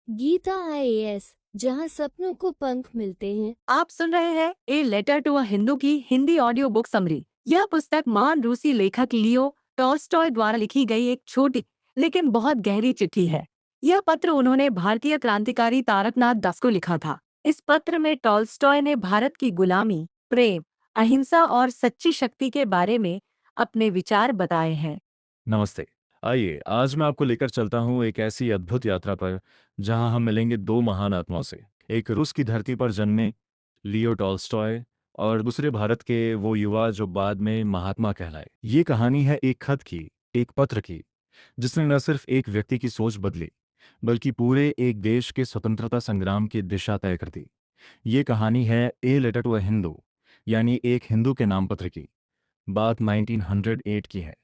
Gita IAS, जहां सपनों को पंख मिलते हैं। आप सुन रहे हैं a letter to a Hindu की हिंदी ऑडियो बुक समरी। यह पुस्तक महान रूसी लेखक लियो टॉल्स्टॉय द्वारा लिखी गई एक छोटी लेकिन बहुत गहरी चिट्ठी है। यह पत्र उन्होंने भारतीय क्रांतिकारी तारकनाथ दास को लिखा था। इस पत्र में टॉल्स्टॉय ने भारत की गुलामी, प्रेम, अहिंसा और सच्ची शक्ति के बारे में अपने विचार बताए हैं। नमस्ते। आइए आज मैं आपको लेकर चलता हूँ एक ऐसी अद्भुत यात्रा पर जहाँ हम मिलेंगे दो महान आत्माओं से। एक रूस की धरती पर जन्मे लियो टॉल्स्टॉय और दूसरे भारत के वो युवा जो बाद में महात्मा कहलाए। ये कहानी है एक खत की, एक पत्र की, जिसने न सिर्फ एक व्यक्ति की सोच बदली बल्कि पूरे एक देश के स्वतंत्रता संग्राम की दिशा तय कर दी। ये कहानी है a letter to a Hindu, यानी एक हिंदू के नाम पत्र की। बात 1908 की है।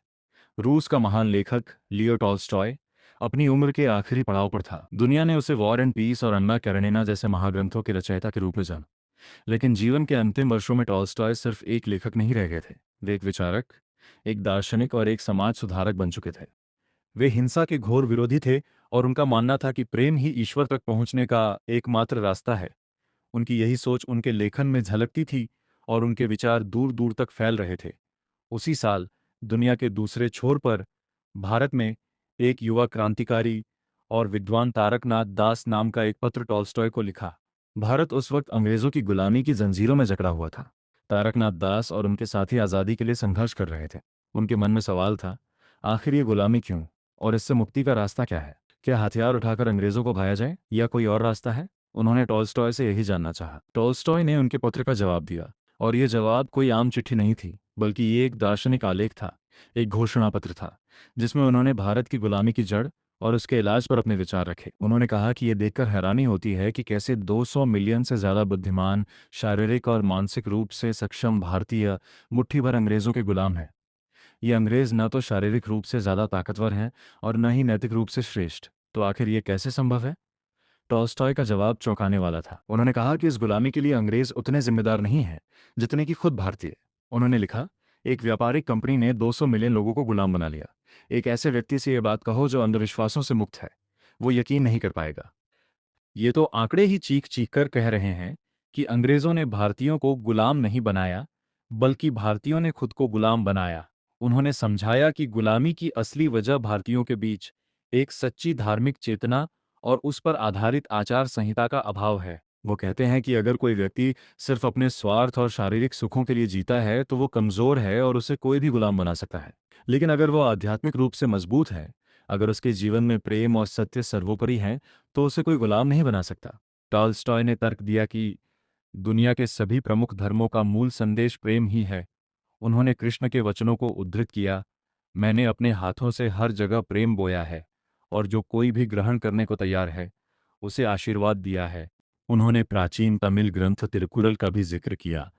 रूस का महान लेखक लियो टॉल्स्टॉय अपनी उम्र के आखिरी पड़ाव पर था। दुनिया ने उसे वॉर एंड पीस और अन्ना कैरेनिना जैसे महाग्रंथों के रचयिता के रूप में जाना, लेकिन जीवन के अंतिम वर्षों में टॉल्स्टॉय सिर्फ एक लेखक नहीं रह गए थे। वे एक विचारक, एक दार्शनिक और एक समाज सुधारक बन चुके थे। वे हिंसा के घोर विरोधी थे और उनका मानना था कि प्रेम ही ईश्वर तक पहुंचने का एकमात्र रास्ता है। उनकी यही सोच उनके लेखन में झलकती थी और उनके विचार दूर दूर तक फैल रहे थे। उसी साल दुनिया के दूसरे छोर पर भारत में एक युवा क्रांतिकारी और विद्वान तारकनाथ दास नाम का एक पत्र टॉल्स्टॉय को लिखा। भारत उस वक्त अंग्रेजों की गुलामी की जंजीरों में जकड़ा हुआ था। तारकनाथ दास और उनके साथी आज़ादी के लिए संघर्ष कर रहे थे। उनके मन में सवाल था, आखिर ये गुलामी क्यों और इससे मुक्ति का रास्ता क्या है? क्या हथियार उठाकर अंग्रेजों को भाया जाए या कोई और रास्ता है? उन्होंने टॉल्स्टॉय से यही जानना चाहा। टॉल्स्टॉय ने उनके पत्र का जवाब दिया, और ये जवाब कोई आम चिट्ठी नहीं थी, बल्कि ये एक दार्शनिक आलेख था, एक घोषणा पत्र था, जिसमें उन्होंने भारत की गुलामी की जड़ और उसके इलाज पर अपने विचार रखे। उन्होंने कहा कि यह देखकर हैरानी होती है कि कैसे 200 मिलियन से ज़्यादा बुद्धिमान, शारीरिक और मानसिक रूप से सक्षम भारतीय मुट्ठी भर अंग्रेज़ों के गुलाम हैं। ये अंग्रेज़ न तो शारीरिक रूप से ज़्यादा ताकतवर हैं और न ही नैतिक रूप से श्रेष्ठ। तो आखिर ये कैसे संभव है? टॉल्स्टॉय का जवाब चौंकाने वाला था। उन्होंने कहा कि इस गुलामी के लिए अंग्रेज उतने जिम्मेदार नहीं हैं जितने कि खुद भारतीय। उन्होंने लिखा, एक व्यापारिक कंपनी ने 200 मिलियन लोगों को गुलाम बना लिया। एक ऐसे व्यक्ति से यह बात कहो जो अंधविश्वासों से मुक्त है, वो यकीन नहीं कर पाएगा। ये तो आंकड़े ही चीख चीख कर कह रहे हैं कि अंग्रेजों ने भारतीयों को गुलाम नहीं बनाया, बल्कि भारतीयों ने खुद को गुलाम बनाया। उन्होंने समझाया कि गुलामी की असली वजह भारतीयों के बीच एक सच्ची धार्मिक चेतना और उस पर आधारित आचार संहिता का अभाव है। वो कहते हैं कि अगर कोई व्यक्ति सिर्फ अपने स्वार्थ और शारीरिक सुखों के लिए जीता है तो वो कमजोर है और उसे कोई भी गुलाम बना सकता है। लेकिन अगर वो आध्यात्मिक रूप से मजबूत है, अगर उसके जीवन में प्रेम और सत्य सर्वोपरि है, तो उसे कोई गुलाम नहीं बना सकता। टॉल्स्टॉय ने तर्क दिया कि दुनिया के सभी प्रमुख धर्मों का मूल संदेश प्रेम ही है। उन्होंने कृष्ण के वचनों को उद्धृत किया, मैंने अपने हाथों से हर जगह प्रेम बोया है और जो कोई भी ग्रहण करने को तैयार है उसे आशीर्वाद दिया है। उन्होंने प्राचीन तमिल ग्रंथ तिरुकुरल का भी जिक्र किया,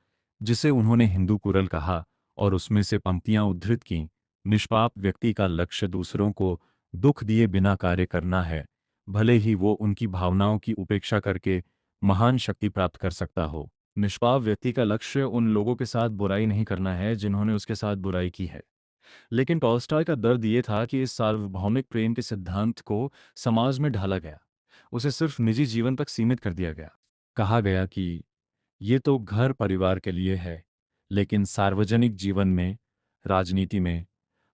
जिसे उन्होंने हिंदू कुरल कहा, और उसमें से पंक्तियां उद्धृत की, निष्पाप व्यक्ति का लक्ष्य दूसरों को दुख दिए बिना कार्य करना है, भले ही वो उनकी भावनाओं की उपेक्षा करके महान शक्ति प्राप्त कर सकता हो। निष्पाप व्यक्ति का लक्ष्य उन लोगों के साथ बुराई नहीं करना है जिन्होंने उसके साथ बुराई की है। लेकिन टॉल्स्टॉय का दर्द ये था कि इस सार्वभौमिक प्रेम के सिद्धांत को समाज में ढाला गया, उसे सिर्फ निजी जीवन तक सीमित कर दिया गया। कहा गया कि ये तो घर परिवार के लिए है, लेकिन सार्वजनिक जीवन में, राजनीति में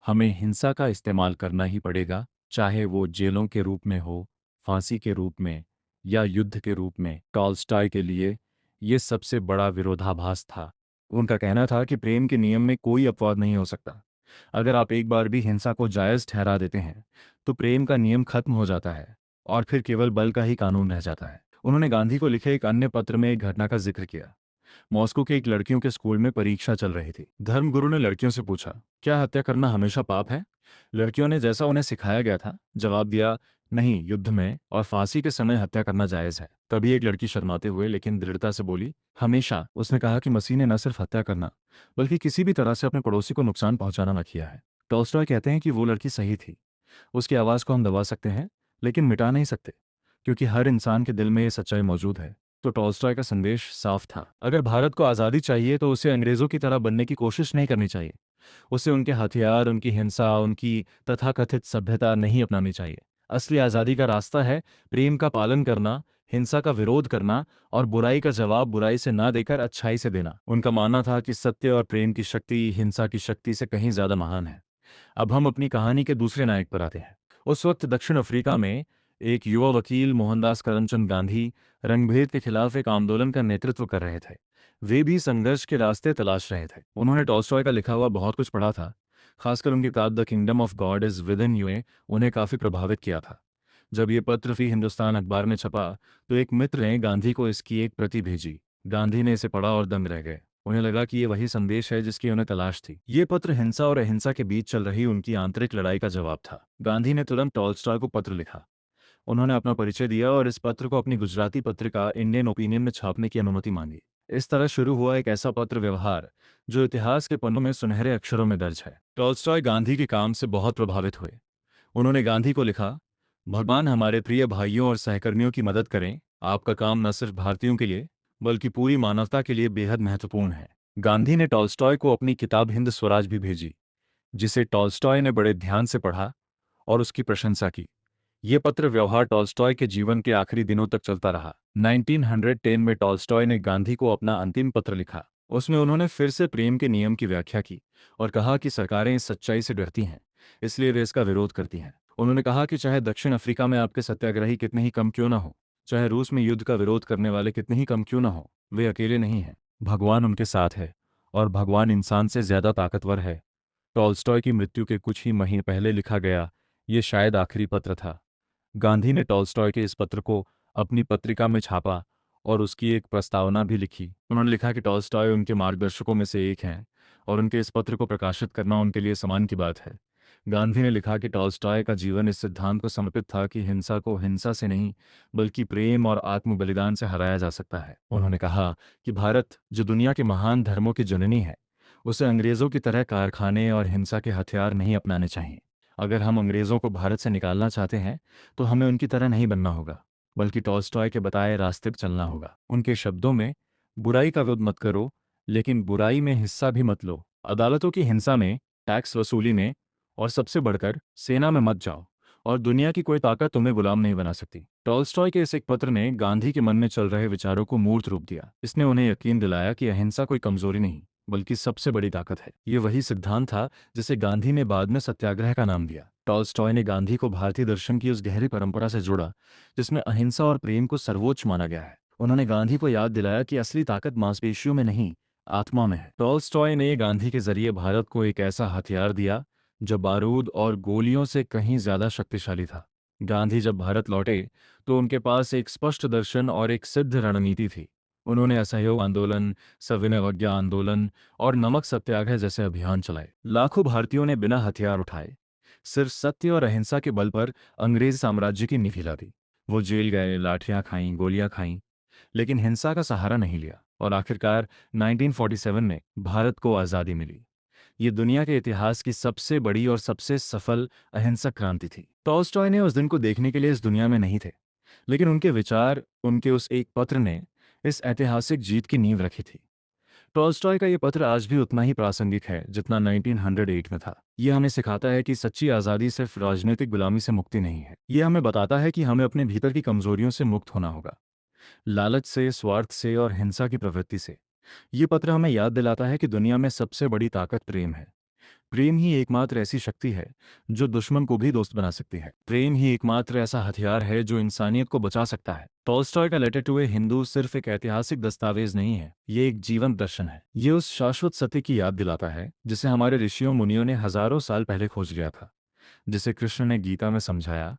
हमें हिंसा का इस्तेमाल करना ही पड़ेगा, चाहे वो जेलों के रूप में हो, फांसी के रूप में या युद्ध के रूप में। टॉल्स्टॉय के लिए ये सबसे बड़ा विरोधाभास था। उनका कहना था कि प्रेम के नियम में कोई अपवाद नहीं हो सकता। अगर आप एक बार भी हिंसा को जायज़ ठहरा देते हैं तो प्रेम का नियम खत्म हो जाता है और फिर केवल बल का ही कानून रह जाता है। उन्होंने गांधी को लिखे एक अन्य पत्र में एक घटना का जिक्र किया। मॉस्को के एक लड़कियों के स्कूल में परीक्षा चल रही थी। धर्मगुरु ने लड़कियों से पूछा, क्या हत्या करना हमेशा पाप है? लड़कियों ने जैसा उन्हें सिखाया गया था जवाब दिया, नहीं, युद्ध में और फांसी के समय हत्या करना जायज़ है। तभी एक लड़की शर्माते हुए लेकिन दृढ़ता से बोली, हमेशा। उसने कहा कि मसीह ने न सिर्फ हत्या करना बल्कि किसी भी तरह से अपने पड़ोसी को नुकसान पहुंचाना न किया है। टॉल्स्टॉय कहते हैं कि वो लड़की सही थी। उसकी आवाज़ को हम दबा सकते हैं लेकिन मिटा नहीं सकते, क्योंकि हर इंसान के दिल में ये सच्चाई मौजूद है। तो टॉल्स्टॉय का संदेश साफ था, अगर भारत को आज़ादी चाहिए तो उसे अंग्रेज़ों की तरह बनने की कोशिश नहीं करनी चाहिए। उसे उनके हथियार, उनकी हिंसा, उनकी तथाकथित सभ्यता नहीं अपनानी चाहिए। असली आज़ादी का रास्ता है प्रेम का पालन करना, हिंसा का विरोध करना और बुराई का जवाब बुराई से ना देकर अच्छाई से देना। उनका मानना था कि सत्य और प्रेम की शक्ति हिंसा की शक्ति से कहीं ज्यादा महान है। अब हम अपनी कहानी के दूसरे नायक पर आते हैं। उस वक्त दक्षिण अफ्रीका में एक युवा वकील मोहनदास करमचंद गांधी रंगभेद के खिलाफ एक आंदोलन का नेतृत्व कर रहे थे। वे भी संघर्ष के रास्ते तलाश रहे थे। उन्होंने टॉल्स्टॉय का लिखा हुआ बहुत कुछ पढ़ा था, खासकर उनकी किताब the kingdom of God is with in you उन्हें काफी प्रभावित किया था। जब ये पत्र फ्री हिंदुस्तान अखबार में छपा तो एक मित्र ने गांधी को इसकी एक प्रति भेजी। गांधी ने इसे पढ़ा और दंग रह गए। उन्हें लगा कि ये वही संदेश है जिसकी उन्हें तलाश थी। ये पत्र हिंसा और अहिंसा के बीच चल रही उनकी आंतरिक लड़ाई का जवाब था। गांधी ने तुरंत टॉल्स्टॉय को पत्र लिखा। उन्होंने अपना परिचय दिया और इस पत्र को अपनी गुजराती पत्रिका इंडियन ओपिनियन में छापने की अनुमति मांगी। इस तरह शुरू हुआ एक ऐसा पत्र व्यवहार जो इतिहास के पन्नों में सुनहरे अक्षरों में दर्ज है। टॉल्स्टॉय गांधी के काम से बहुत प्रभावित हुए। उन्होंने गांधी को लिखा, भगवान हमारे प्रिय भाइयों और सहकर्मियों की मदद करें। आपका काम न सिर्फ भारतीयों के लिए बल्कि पूरी मानवता के लिए बेहद महत्वपूर्ण है। गांधी ने टॉल्स्टॉय को अपनी किताब हिंद स्वराज भी भेजी, जिसे टॉल्स्टॉय ने बड़े ध्यान से पढ़ा और उसकी प्रशंसा की। ये पत्र व्यवहार टॉल्स्टॉय के जीवन के आखिरी दिनों तक चलता रहा। 1910 में टॉल्स्टॉय ने गांधी को अपना अंतिम पत्र लिखा। उसमें उन्होंने फिर से प्रेम के नियम की व्याख्या की और कहा कि सरकारें इस सच्चाई से डरती हैं, इसलिए वे इसका विरोध करती हैं। उन्होंने कहा कि चाहे दक्षिण अफ्रीका में आपके सत्याग्रही कितने ही कम क्यों ना हो, चाहे रूस में युद्ध का विरोध करने वाले कितने ही कम क्यों ना हो, वे अकेले नहीं हैं। भगवान उनके साथ है और भगवान इंसान से ज्यादा ताकतवर है। टॉल्स्टॉय की मृत्यु के कुछ ही महीने पहले लिखा गया ये शायद आखिरी पत्र था। गांधी ने टॉल्स्टॉय के इस पत्र को अपनी पत्रिका में छापा और उसकी एक प्रस्तावना भी लिखी। उन्होंने लिखा कि टॉल्स्टॉय उनके मार्गदर्शकों में से एक हैं और उनके इस पत्र को प्रकाशित करना उनके लिए सम्मान की बात है। गांधी ने लिखा कि टॉल्स्टॉय का जीवन इस सिद्धांत को समर्पित था कि हिंसा को हिंसा से नहीं बल्कि प्रेम और आत्म बलिदान से हराया जा सकता है। उन्होंने कहा कि भारत, जो दुनिया के महान धर्मों की जननी है, उसे अंग्रेजों की तरह कारखाने और हिंसा के हथियार नहीं अपनाने चाहिए। अगर हम अंग्रेजों को भारत से निकालना चाहते हैं तो हमें उनकी तरह नहीं बनना होगा, बल्कि टॉल्स्टॉय के बताए रास्ते पर चलना होगा। उनके शब्दों में, बुराई का विरोध मत करो, लेकिन बुराई में हिस्सा भी मत लो। अदालतों की हिंसा में, टैक्स वसूली में और सबसे बढ़कर सेना में मत जाओ और दुनिया की कोई ताकत तुम्हें गुलाम नहीं बना सकती। टॉल्स्टॉय के इस एक पत्र ने गांधी के मन में चल रहे विचारों को मूर्त रूप दिया। इसने उन्हें यकीन दिलाया कि अहिंसा कोई कमजोरी नहीं बल्कि सबसे बड़ी ताकत है। ये वही सिद्धांत था जिसे गांधी ने बाद में सत्याग्रह का नाम दिया। टॉल्स्टॉय ने गांधी को भारतीय दर्शन की उस गहरी परंपरा से जोड़ा जिसमें अहिंसा और प्रेम को सर्वोच्च माना गया है। उन्होंने गांधी को याद दिलाया कि असली ताकत मांसपेशियों में नहीं, आत्मा में है। टॉल्स्टॉय ने गांधी के जरिए भारत को एक ऐसा हथियार दिया जो बारूद और गोलियों से कहीं ज्यादा शक्तिशाली था। गांधी जब भारत लौटे तो उनके पास एक स्पष्ट दर्शन और एक सिद्ध रणनीति थी। उन्होंने असहयोग आंदोलन, सविनय अवज्ञा आंदोलन और नमक सत्याग्रह जैसे अभियान चलाए। लाखों भारतीयों ने बिना हथियार उठाए सिर्फ सत्य और अहिंसा के बल पर अंग्रेज साम्राज्य की नींव दी। वो जेल गए, लाठियां खाईं, गोलियां खाईं, लेकिन हिंसा का सहारा नहीं लिया और आखिरकार 1947 में भारत को आज़ादी मिली। ये दुनिया के इतिहास की सबसे बड़ी और सबसे सफल अहिंसक क्रांति थी। टॉल्स्टॉय ने उस दिन को देखने के लिए इस दुनिया में नहीं थे, लेकिन उनके विचार, उनके उस एक पत्र ने इस ऐतिहासिक जीत की नींव रखी थी। टॉल्स्टॉय का ये पत्र आज भी उतना ही प्रासंगिक है जितना 1908 में था। ये हमें सिखाता है कि सच्ची आज़ादी सिर्फ राजनीतिक गुलामी से मुक्ति नहीं है। ये हमें बताता है कि हमें अपने भीतर की कमजोरियों से मुक्त होना होगा, लालच से, स्वार्थ से और हिंसा की प्रवृत्ति से। ये पत्र हमें याद दिलाता है कि दुनिया में सबसे बड़ी ताकत प्रेम है। प्रेम ही एकमात्र ऐसी शक्ति है जो दुश्मन को भी दोस्त बना सकती है। प्रेम ही एकमात्र ऐसा हथियार है जो इंसानियत को बचा सकता है। टॉल्स्टॉय का लेटर टू ए हिंदू सिर्फ एक ऐतिहासिक दस्तावेज नहीं है, ये एक जीवन दर्शन है। ये उस शाश्वत सत्य की याद दिलाता है जिसे हमारे ऋषियों मुनियों ने हजारों साल पहले खोज लिया था, जिसे कृष्ण ने गीता में समझाया,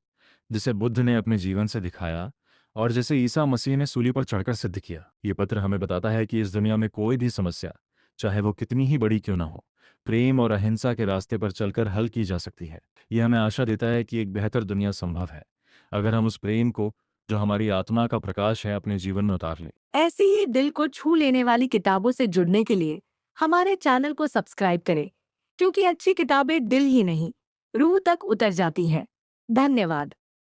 जिसे बुद्ध ने अपने जीवन से दिखाया और जिसे ईसा मसीह ने सूली पर चढ़कर सिद्ध किया। ये पत्र हमें बताता है कि इस दुनिया में कोई भी समस्या, चाहे वो कितनी ही बड़ी क्यों ना हो, प्रेम और अहिंसा के रास्ते पर चलकर हल की जा सकती है। यह हमें आशा देता है कि एक बेहतर दुनिया संभव है अगर हम उस प्रेम को, जो हमारी आत्मा का प्रकाश है, अपने जीवन में उतार लें। ऐसी ही दिल को छू लेने वाली किताबों से जुड़ने के लिए हमारे चैनल को सब्सक्राइब करें, क्योंकि अच्छी किताबें दिल ही नहीं, रूह तक उतर जाती हैं। धन्यवाद।